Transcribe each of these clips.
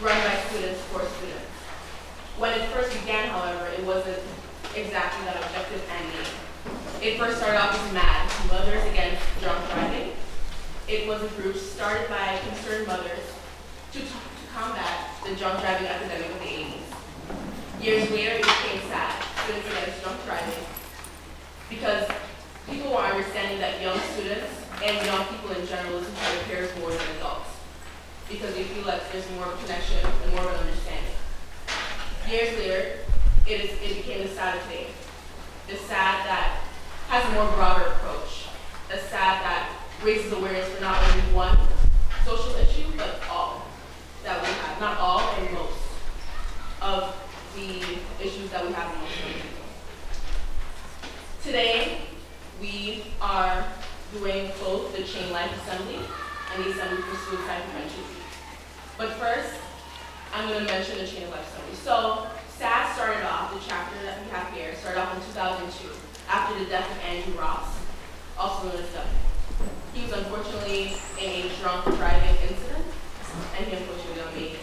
run by students for students. When it first began, however, it wasn't exactly that objective and aim. It first started off as MAD, Mothers Against Drunk Driving. It was a group started by concerned mothers to combat the drunk driving epidemic of the 80s. Years later, it became SAD, Students Against Drunk Driving, because people were understanding that young students and young people in general listen to their peers more than adults, because they feel like there's more of a connection and more of an understanding. Years later, it became the SAD of today. The SAD that has a more broader approach. A SAD that raises awareness for not only one social issue, but all that we have. Not all, and most of the issues that we have in most people. Today, we are doing both the Chain Life Assembly and the Assembly for Suicide Prevention. But first, I'm going to mention the Chain of Life Assembly. So, SAD started off, the chapter that we have here, started off in 2002, after the death of Andrew Ross, also known as Doug. He was unfortunately in a drunk driving incident, and he unfortunately didn't make it.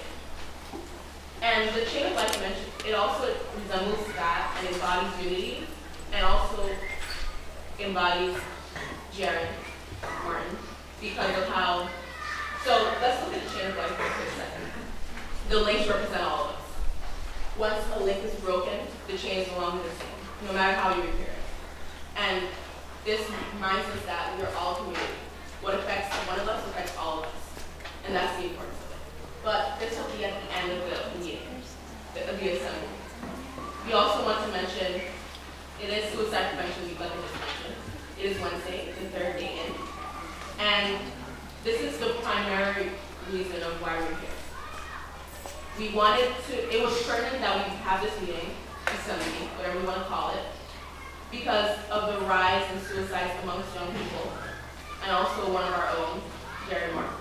And the Chain of Life mentioned, it also resembles that and embodies unity, and also embodies Jared Martin, because of how, so let's look at the Chain of Life for a quick second. The links represent all of us. Once a link is broken, the chain is no longer the same, no matter how you repair it. And this reminds us that we are all community. What affects one of us affects all of us. And that's the importance of it. But this will be at the end of the meeting, the assembly. We also want to mention, it is Suicide Prevention Week, like I just mentioned. It is Wednesday, the third day in. And this is the primary reason of why we're here. We wanted to, it was pertinent that we have this meeting, assembly, whatever we want to call it, because of the rise in suicides amongst young people, and also one of our own, Jared Martin.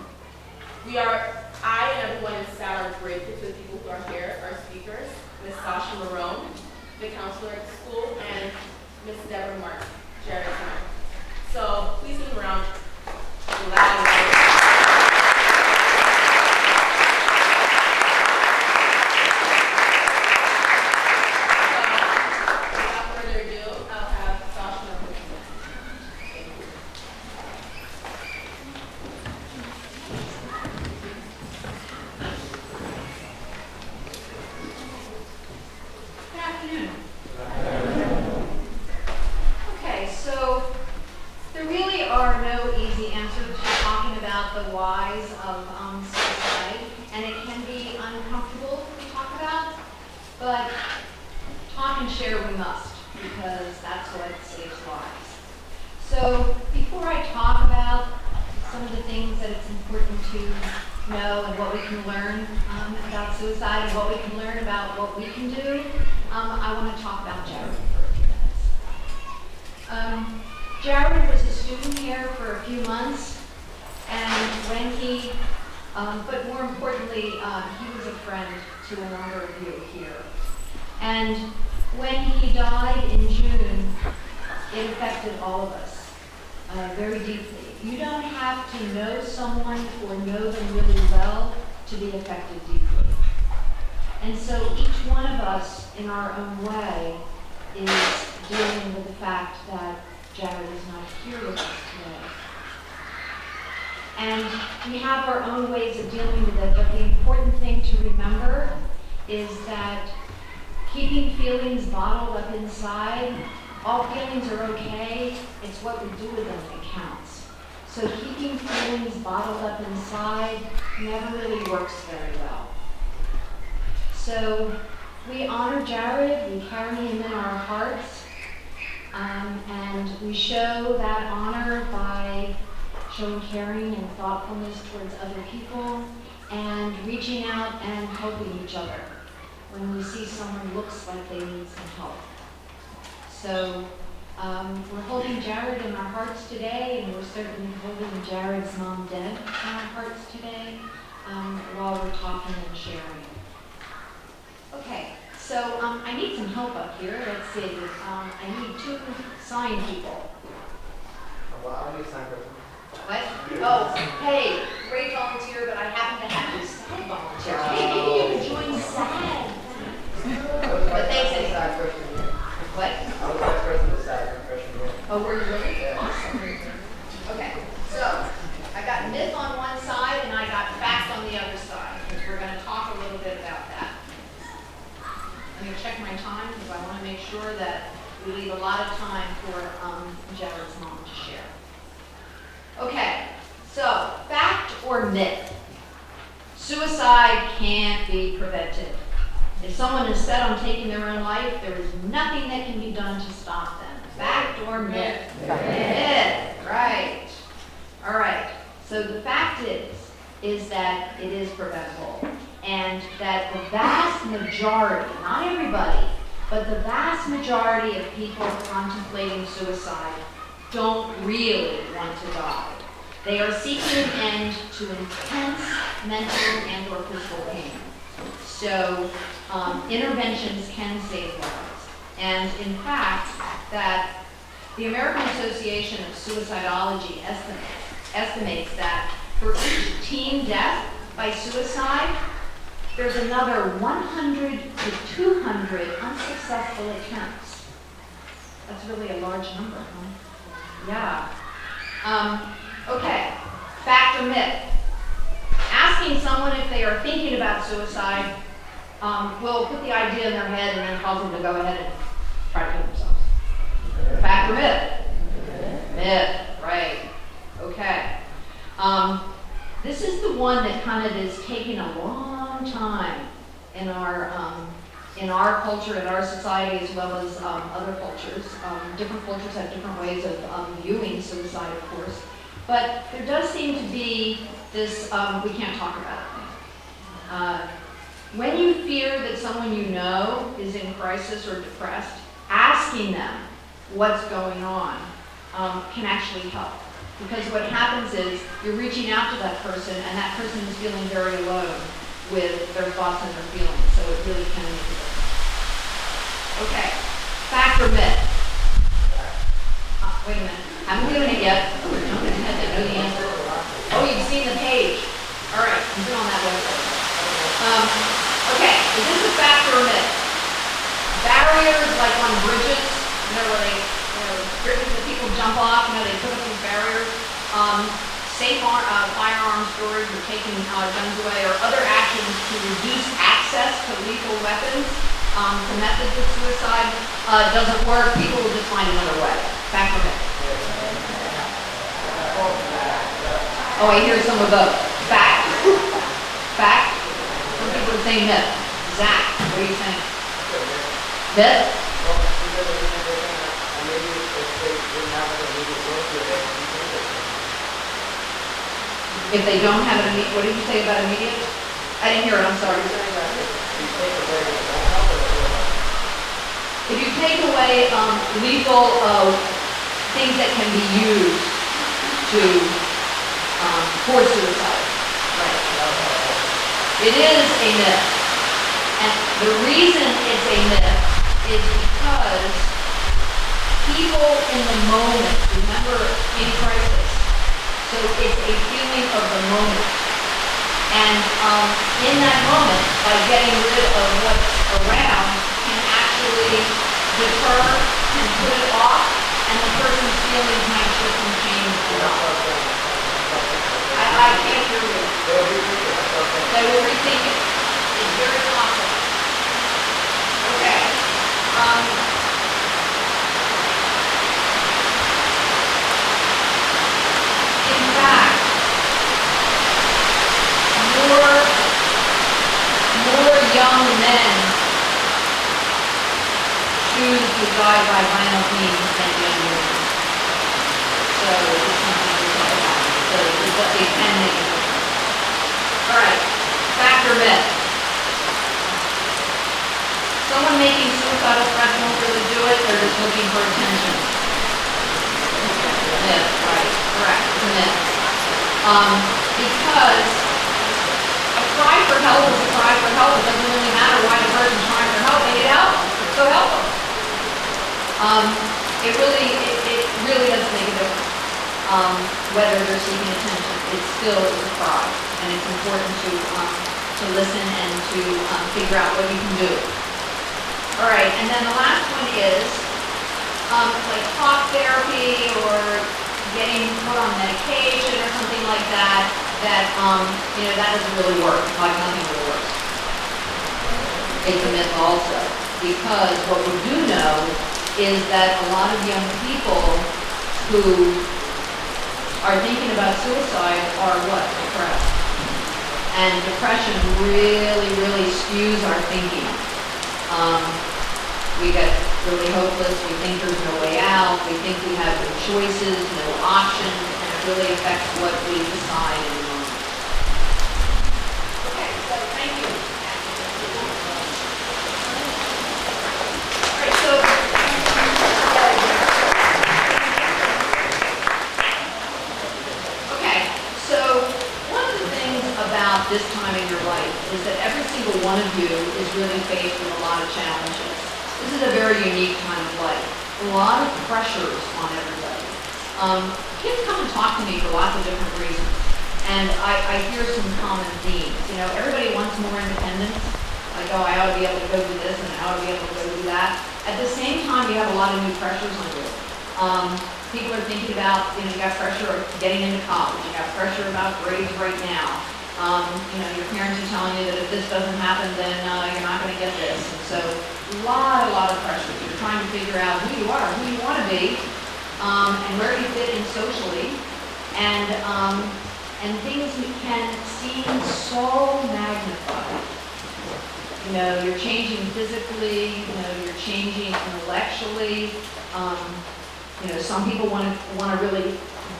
I and everyone in SAD are grateful to the people who are here, our speakers, Ms. Sasha, the counselor at the school, and Ms. Deborah Martin, Jared's mom. So please give them a round of loud. Jared was a student here for a few months, and when he, but more importantly, he was a friend to a number of you here. And when he died in June, it affected all of us very deeply. You don't have to know someone or know them really well to be affected deeply. And so each one of us, in our own way, is dealing with the fact that Jared is not here with us today. And we have our own ways of dealing with it, but the important thing to remember is that keeping feelings bottled up inside, all feelings are okay, it's what we do with them that counts. So keeping feelings bottled up inside never really works very well. So we honor Jared, we carry him in our hearts, and we show that honor by showing caring and thoughtfulness towards other people and reaching out and helping each other when we see someone looks like they need some help. So we're holding Jared in our hearts today, and we're certainly holding Jared's mom, Deb, in our hearts today while we're talking and sharing. Okay, so I need some help up here. Let's see. I need 2 sign people. Well, I need a sign person. What? Oh, hey, great volunteer, but I happen to have this side volunteer. Hey, let me check my time because I want to make sure that we leave a lot of time for Jared's mom to share. Okay, so fact or myth? Suicide can't be prevented. If someone is set on taking their own life, there is nothing that can be done to stop them. Fact or myth? Myth, right. All right, so the fact is that it is preventable, and that the vast majority, not everybody, but the vast majority of people contemplating suicide don't really want to die. They are seeking an end to intense mental and or physical pain. So interventions can save lives. And in fact, that the American Association of Suicidology estimates that for each teen death by suicide, there's another 100 to 200 unsuccessful attempts. That's really a large number, huh? Yeah. Okay, fact or myth? Asking someone if they are thinking about suicide will put the idea in their head and then cause them to go ahead and try to kill themselves. Fact or myth? Myth, right. Okay. This is the one that kind of is taking a long time in our culture, in our society, as well as other cultures. Different cultures have different ways of viewing suicide, of course. But there does seem to be this, we can't talk about it. When you fear that someone you know is in crisis or depressed, asking them what's going on can actually help. Because what happens is you're reaching out to that person, and that person is feeling very alone with their thoughts and their feelings. So it really can make a difference. Okay, fact or myth? Wait a minute, haven't given it yet. Oh, we're jumping ahead, I know the answer. Oh, you've seen the page. All right, I'm still on that website. Okay, is this a fact or a myth? Barriers like on bridges, where they, bridges that people jump off, they put up these barriers. Safe firearm storage or taking guns away, or other actions to reduce access to lethal weapons, the methods of suicide doesn't work. People will just find another way. Fact or myth? Oh, I hear some of both. Fact. Fact. Some people are saying myth. Zach, what are you saying? Myth? If they don't have an immediate, what did you say about immediate? I didn't hear it, I'm sorry. If you take away lethal things that can be used to for suicide, right? It is a myth. And the reason it's a myth is because people in the moment, remember in crisis, so it's a feeling of the moment. And in that moment, by getting rid of what's around, can actually deter, can put it off, and the person's feelings might shift and change a lot. I can't hear you. They will rethink it. It's very possible. Okay. In fact, more young men choose to die by violent means than young women. So it's something to talk about. So it can make a difference. All right, fact or myth? Someone making suicidal threats won't really do it. They're just looking for attention. Myth, right? Correct. It's a myth. Because a cry for help is a cry for help. It doesn't really matter why the person's crying for help. They need help, so help them. It really doesn't make a difference whether they're seeking attention. It still is a cry, and it's important to listen and to figure out what you can do. All right, and then the last one is like talk therapy or getting put on medication or something like that. That that doesn't really work. Like nothing really works. It's a myth also. because what we do know is that a lot of young people who are thinking about suicide are what? Depressed. And depression really, really skews our thinking. We get really hopeless, we think there's no way out, we think we have no choices, no options, and it really affects what we decide in the moment. Okay, so thank you. All right, so one of the things about this time in your life is that every single one of you is really faced with a lot of challenges. This is a very unique time of life. A lot of pressures on everybody. Kids come and talk to me for lots of different reasons. And I hear some common themes. You know, everybody wants more independence. Like, oh, I ought to be able to go do this and I ought to be able to go do that. At the same time, you have a lot of new pressures on you. People are thinking about, you know, you got pressure of getting into college. You got pressure about grades right now. You know, your parents are telling you that if this doesn't happen, then you're not going to get this. And so, a lot of pressure. You're trying to figure out who you are, who you want to be, and where you fit in socially. And things can seem so magnified. You know, you're changing physically. You know, you're changing intellectually. You know, some people want to really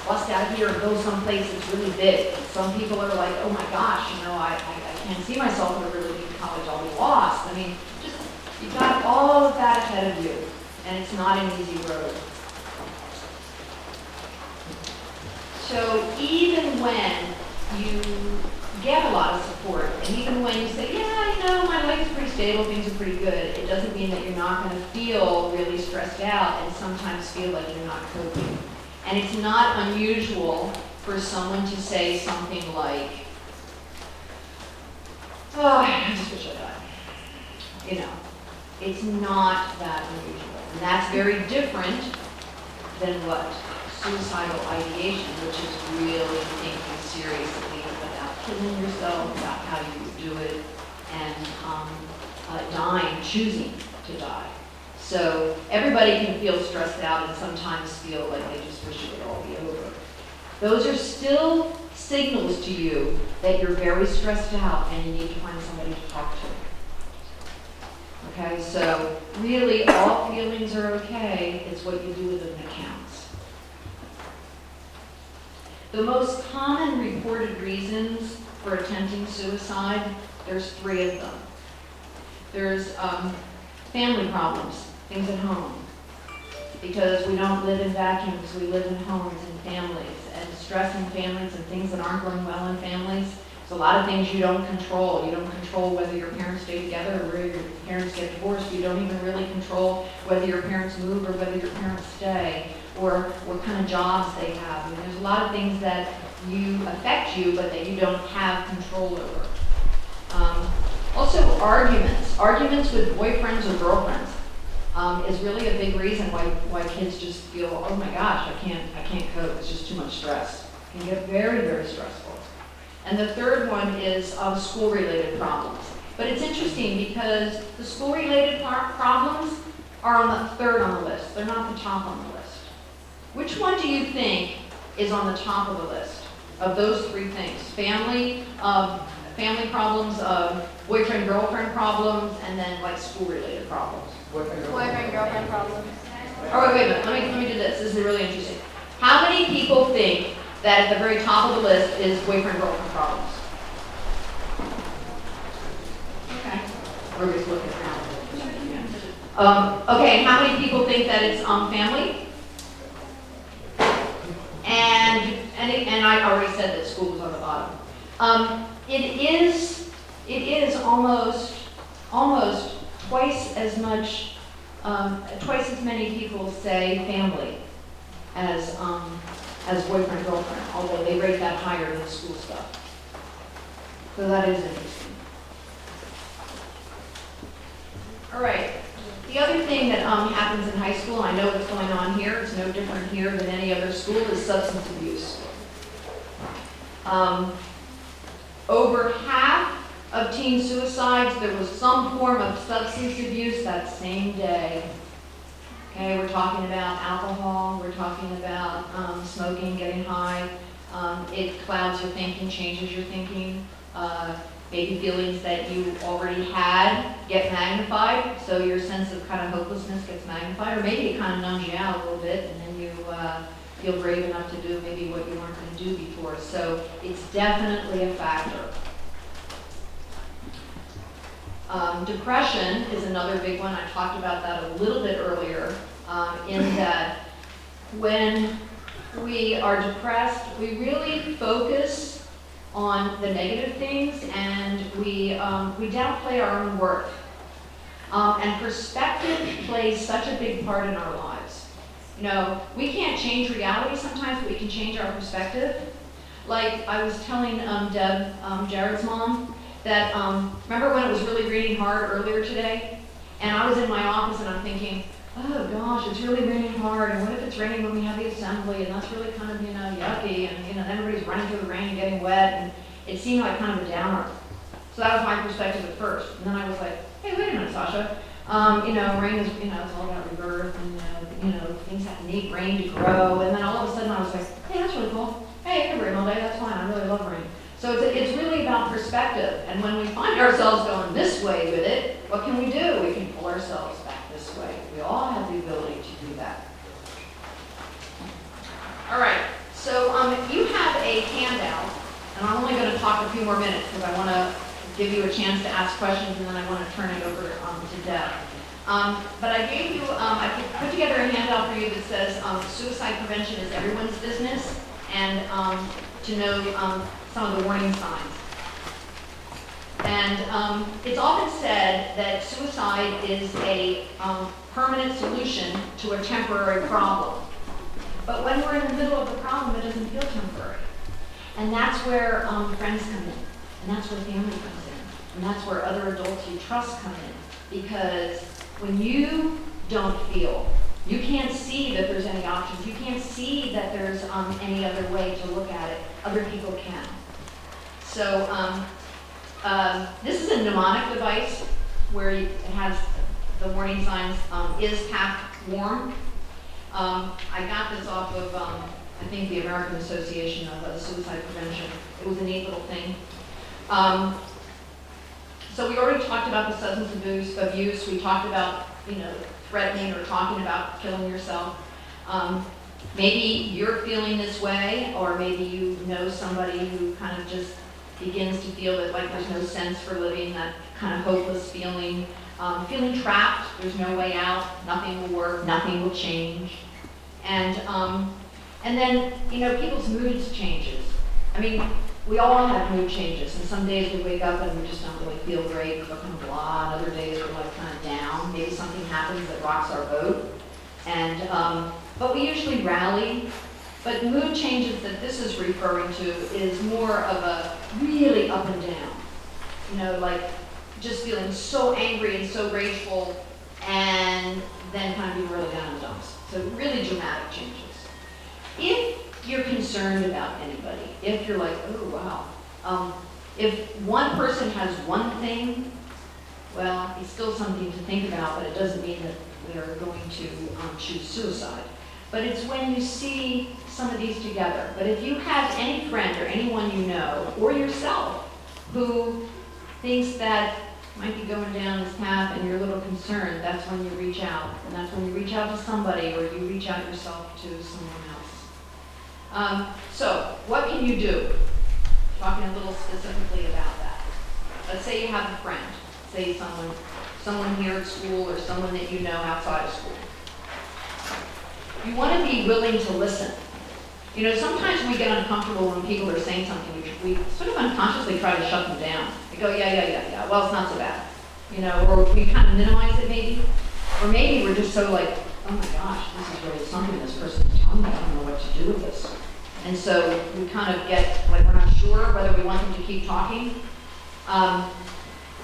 bust out of here and go someplace that's really big. Some people are like, oh my gosh, you know, I can't see myself in a really big college. I'll be lost. I mean, just you've got all of that ahead of you, and it's not an easy road. So even when you get a lot of support, and even when you say, yeah, you know, my life is pretty stable, things are pretty good, it doesn't mean that you're not going to feel really stressed out and sometimes feel like you're not coping. And it's not unusual for someone to say something like, oh, I just wish I died. You know, it's not that unusual. And that's very different than what? Suicidal ideation, which is really thinking seriously about killing yourself, about how you would do it, and dying, choosing to die. So everybody can feel stressed out and sometimes feel like they just wish it would all be over. Those are still signals to you that you're very stressed out and you need to find somebody to talk to. Okay, so really all feelings are okay. It's what you do with them that counts. The most common reported reasons for attempting suicide, there's 3 of them. There's family problems, things at home. Because we don't live in vacuums, we live in homes and families. And stress in families and things that aren't going well in families, there's a lot of things you don't control. You don't control whether your parents stay together or whether your parents get divorced. You don't even really control whether your parents move or whether your parents stay, or what kind of jobs they have. I mean, there's a lot of things that affect you, but that you don't have control over. Also, arguments with boyfriends or girlfriends is really a big reason why kids just feel, oh my gosh, I can't cope. It's just too much stress. It can get very, very stressful. And the third one is school-related problems. But it's interesting because the school-related problems are on the third on the list. They're not the top on the list. Which one do you think is on the top of the list of those 3 things? Family problems, boyfriend-girlfriend problems, and then like school-related problems. Boyfriend-girlfriend problems. All right, wait a minute. Let me do this. This is really interesting. How many people think that at the very top of the list is boyfriend-girlfriend problems? Okay. We're just looking around. Okay, and how many people think that it's family? And I already said that school was on the bottom. It is almost twice as many people say family as boyfriend girlfriend, although they rate that higher than school stuff. So that is interesting. All right. The other thing that happens in high school, I know what's going on here, it's no different here than any other school, is substance abuse. Over half of teen suicides, there was some form of substance abuse that same day. Okay, we're talking about alcohol, we're talking about smoking, getting high. It clouds your thinking, changes your thinking. Maybe feelings that you already had get magnified, so your sense of kind of hopelessness gets magnified, or maybe it kind of numbs you out a little bit, and then you feel brave enough to do maybe what you weren't going to do before. So it's definitely a factor. Depression is another big one. I talked about that a little bit earlier, in that when we are depressed, we really focus on the negative things, and we downplay our own worth. And perspective plays such a big part in our lives. You know, we can't change reality sometimes, but we can change our perspective. Like I was telling Deb, Jared's mom, that remember when it was really raining hard earlier today? And I was in my office and I'm thinking, oh gosh, it's really raining hard, and what if it's raining when we have the assembly, and that's really kind of, yucky, and everybody's running through the rain and getting wet, and it seemed like kind of a downer. So that was my perspective at first. And then I was like, hey, wait a minute, Sasha. Rain is, it's all about rebirth, and things need rain to grow. And then all of a sudden I was like, hey, that's really cool. Hey, it can rain all day, that's fine, I really love rain. So it's really about perspective. And when we find ourselves going this way with it, what can we do? We can pull ourselves back this way. We all have the ability to do that. All right, so you have a handout, and I'm only going to talk a few more minutes because I want to give you a chance to ask questions, and then I want to turn it over to Deb. But I gave you, I put together a handout for you that says suicide prevention is everyone's business, and to know some of the warning signs. And it's often said that suicide is a permanent solution to a temporary problem. But when we're in the middle of the problem, it doesn't feel temporary. And that's where friends come in, and that's where family comes in, and that's where other adults you trust come in. Because when you don't feel, you can't see that there's any options, you can't see that there's any other way to look at it, other people can. So this is a mnemonic device where it has the warning signs, is path warm. I got this off of, I think, the American Association of Suicide Prevention. It was a neat little thing. So we already talked about the substance abuse. We talked about, threatening or talking about killing yourself. Maybe you're feeling this way, or maybe you know somebody who kind of just begins to feel that like there's no sense for living, that kind of hopeless feeling, feeling trapped, there's no way out, nothing will work, nothing will change. And then, people's moods changes. I mean, we all have mood changes, and some days we wake up and we just don't really feel great, we're kind of blah, and other days we're like kind of down, maybe something happens that rocks our boat. And, but we usually rally. But mood changes that this is referring to is more of a really up and down. Like just feeling so angry and so rageful, and then kind of being really down in the dumps. So really dramatic changes. If you're concerned about anybody, if you're like, oh wow, if one person has one thing, well, it's still something to think about, but it doesn't mean that they're going to choose suicide. But it's when you see some of these together. But if you have any friend or anyone you know, or yourself, who thinks that might be going down this path and you're a little concerned, that's when you reach out. And that's when you reach out to somebody, or you reach out yourself to someone else. So what can you do? Talking a little specifically about that. Let's say you have a friend, say someone here at school, or someone that you know outside of school. You want to be willing to listen. Sometimes we get uncomfortable when people are saying something. We sort of unconsciously try to shut them down. We go, yeah, well, it's not so bad. Or we kind of minimize it maybe. Or maybe we're just so like, oh my gosh, this is really something this person is telling me. I don't know what to do with this. And so we kind of get, like, we're not sure whether we want them to keep talking.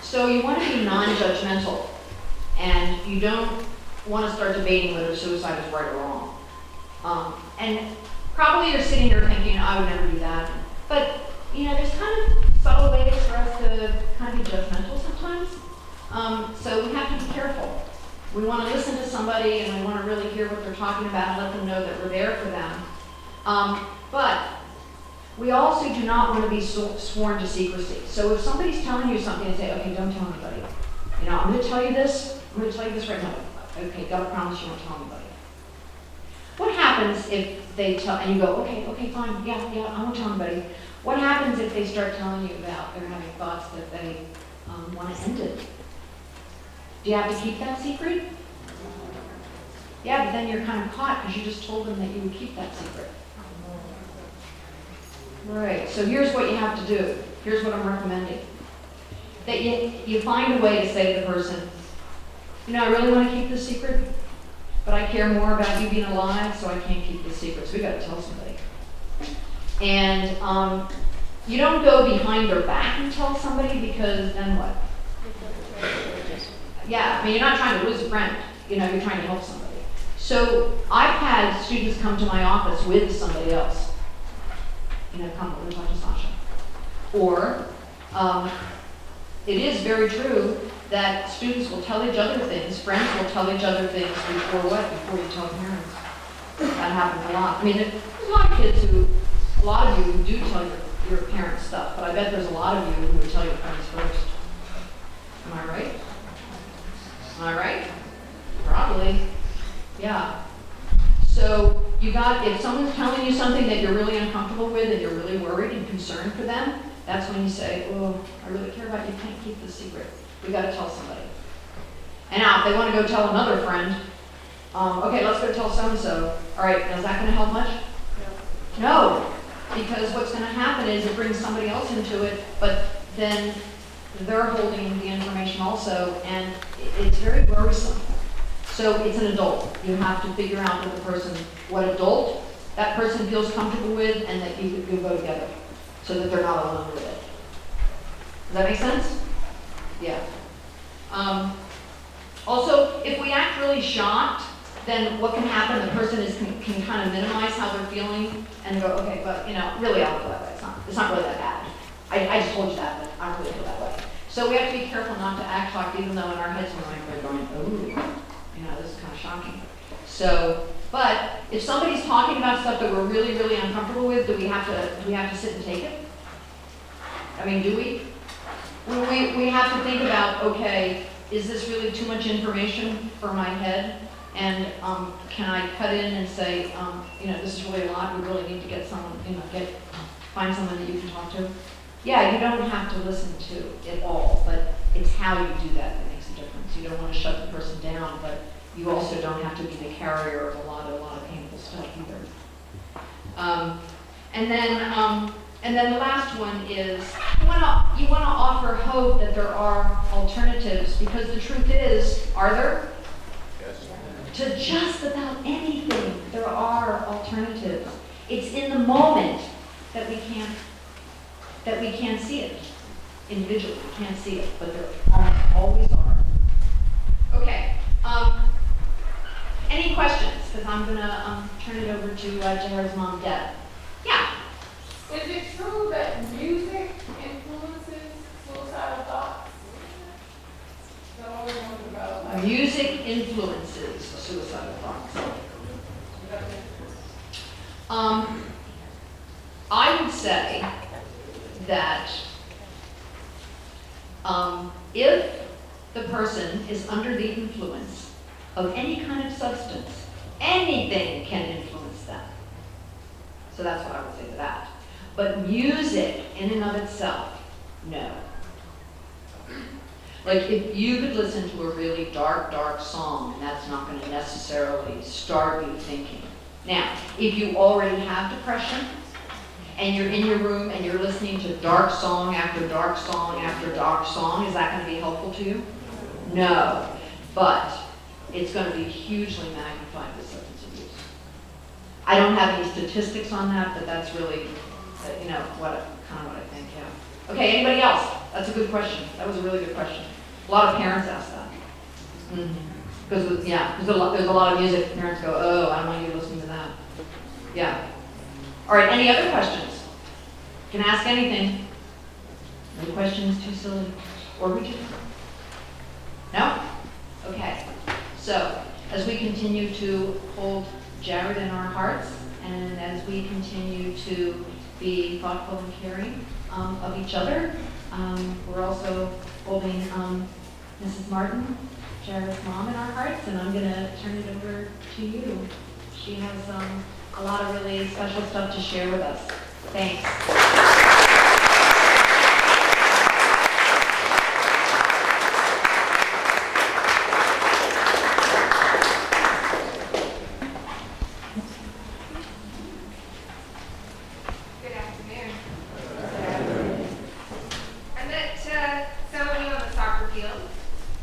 So you want to be non-judgmental. And you don't want to start debating whether suicide is right or wrong. And probably you're sitting there thinking, I would never do that. But, there's kind of subtle ways for us to kind of be judgmental sometimes. So we have to be careful. We want to listen to somebody and we want to really hear what they're talking about and let them know that we're there for them. But we also do not want to be sworn to secrecy. So if somebody's telling you something and say, okay, don't tell anybody. You know, I'm going to tell you this. I'm going to tell you this right now. Okay, gotta promise you won't tell anybody. What happens if they tell, and you go, okay, fine, yeah, I won't tell anybody. What happens if they start telling you about they're having thoughts that they want to end it? Do you have to keep that secret? Yeah, but then you're kind of caught because you just told them that you would keep that secret. Right, so here's what you have to do. Here's what I'm recommending. That you find a way to say to the person, you know, I really want to keep this secret, but I care more about you being alive, so I can't keep this secret. So we got to tell somebody. And you don't go behind their back and tell somebody because then what? Yeah, I mean, you're not trying to lose a friend. You know, you're trying to help somebody. So I've had students come to my office with somebody else. You know, come over and talk to Sasha. Or it is very true that students will tell each other things, friends will tell each other things before what? Before you tell parents. That happens a lot. I mean, there's a lot of kids who, a lot of you who do tell your parents stuff, but I bet there's a lot of you who would tell your friends first. Am I right? Am I right? Probably. Yeah. So if someone's telling you something that you're really uncomfortable with and you're really worried and concerned for them, that's when you say, oh, I really care about you, can't keep this secret. We got to tell somebody. And now, if they want to go tell another friend, okay, let's go tell so-and-so. All right, now is that going to help much? No, because what's going to happen is it brings somebody else into it, but then they're holding the information also, and it's very worrisome. So it's an adult. You have to figure out with the person what adult that person feels comfortable with and that you go together so that they're not alone with it. Does that make sense? Yeah. Also, if we act really shocked, then what can happen, the person can kind of minimize how they're feeling and go, okay, but, you know, really I don't feel that way. It's not really that bad. I just told you that, but I don't really feel that way. So we have to be careful not to act shocked, even though in our heads we're going, oh, you know, this is kind of shocking. So, but if somebody's talking about stuff that we're really, really uncomfortable with, do we have to sit and take it? I mean, do we? We have to think about, okay, is this really too much information for my head? And can I cut in and say, you know, this is really a lot. We really need to get someone, you know, find someone that you can talk to. Yeah, you don't have to listen to it all, but it's how you do that that makes a difference. You don't want to shut the person down, but you also don't have to be the carrier of a lot of painful stuff either. And then the last one is you want to offer hope that there are alternatives, because the truth is, are there? Yes. To just about anything, there are alternatives. It's in the moment that we can't see it. Individually, we can't see it, but there always are. Okay. Any questions? Because I'm going to turn it over to Jared's mom, Deb. Yeah. Is it true that music influences suicidal thoughts? That's all I wonder about. Like, Music influences suicidal thoughts. I would say that if the person is under the influence of any kind of substance, anything can influence them. So that's what I would say to that. But music in and of itself, no. Like if you could listen to a really dark song, and that's not going to necessarily start you thinking. Now, if you already have depression, and you're in your room and you're listening to dark song after dark song after dark song, is that going to be helpful to you? No. But it's going to be hugely magnified with substance abuse. I don't have any statistics on that, but that's really, you know, what I think, yeah. Okay, anybody else? That's a good question. That was a really good question. A lot of parents ask that. Because, there's a lot of music, parents go, oh, I don't want you to listen to that. Yeah. All right, any other questions? You can ask anything. The question is too silly, or we just, no? Okay, so as we continue to hold Jared in our hearts, and as we continue to be thoughtful and caring of each other, we're also holding Mrs. Martin, Jared's mom, in our hearts, and I'm going to turn it over to you. She has a lot of really special stuff to share with us. Thanks. Good afternoon. I met some of you on the soccer field.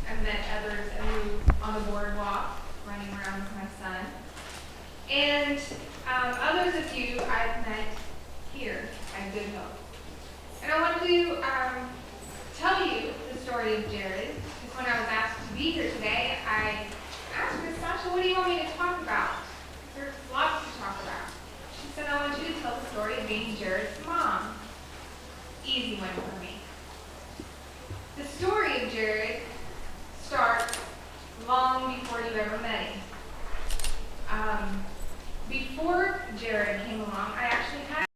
I've met others of you on the boardwalk, running around with my son. And others of you I've met here at Good Hope. And I want to tell you the story of Jared, because when I was asked to be here today, I asked Miss Sasha, what do you want me to talk about? There's lots to talk about. She said, I want you to tell the story of being Jared's mom. Easy one for me. The story of Jared starts long before you ever met him. Before Jared came along, I